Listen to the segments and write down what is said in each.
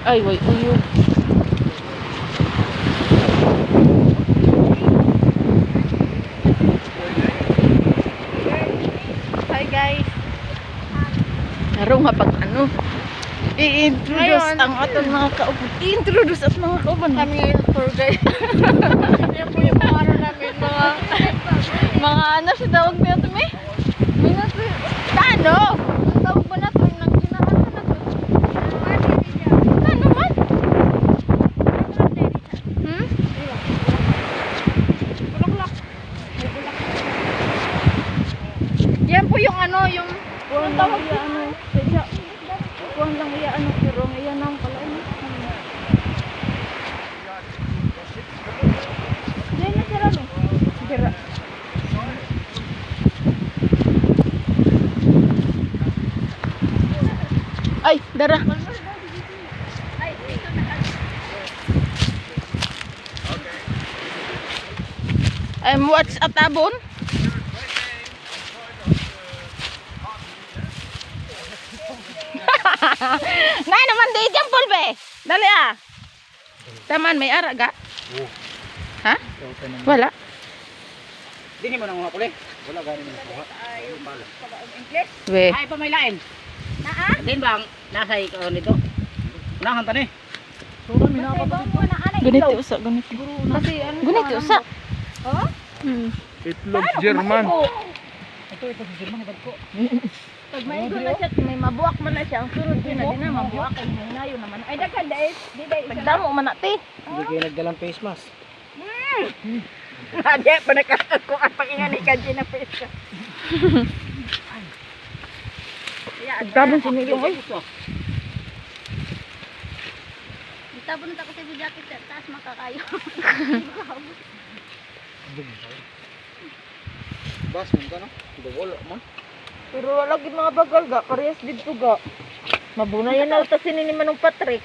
Ay, way uyog. Hi guys. Naro nga pag ano, i-introduce ang atong mga kauban. I-introduce at mga kauban. Kami ngayon tour guide. Yan po yung mga ano namin, Mga ano si tawag niya ito, may? May nato. Ano? Ang tawag ba na ito? Yung nagsinaan na ito. Ano man? Hmm? Bulaklak. Yan po yung ano, yung kuwan lang iya ano. Kaya, kuwan lang iya ano, pero ngayon ang pala ano. Yan na sila no? Sira. Ay, dara. What's a tabon? Nay naman di jampol be. Dali ah. Taman may ara ga? Ha? Wala. Dini mo nang mga puli. Wala gani mo nakuha. English. We. Ay pa may lain. Naa? Din bang nasa ikaw nito. Unahan ta ni. Ganito usa, ganito. Kasi ano? Ganito usa. Oh? Itlog German. Ito si German ibad ko. Pag maigo na siya, may mabuak man na siya. Ang surod din na din na mabuak. Ay, hinayo naman. Ay, daghan dahil. Di dahil. Pagdamo man ati. Hindi kayo nagdalang face mask. Adi, pa nakakako ang pangingan ni Kanji na face ka. Pagdamo si Mili oy. Itabon na ako sa jacket sa taas makakayo. Bas mo ka no? Hindi wala man. Pero wala gid mga bagal ga, parehas didto ga. Mabuna yan na ta sinini manong Patrick.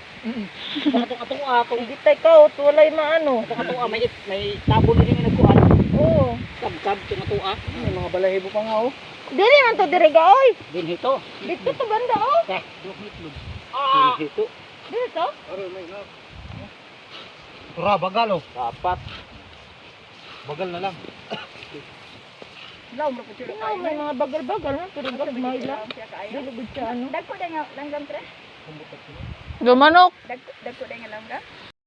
Atong atong Hindi tay ka ot walay maano. atong may tabo din yung nagkuan. Oo. Sab tung atua. May mga balahibo pa nga oh. Dili man to diri ga oy. Din hito. Dito to banda oh. Eh, itlog. Din hito. Dito. Aroy may na. Tura bagal oh. Dapat. Bagal na lang. Law mo ko siya. Sino may mga bagal-bagal man pero gagmay lang. Dili gud siya ano. Dagko da nga langgam pre. Gumanok. Dagko da nga langgam.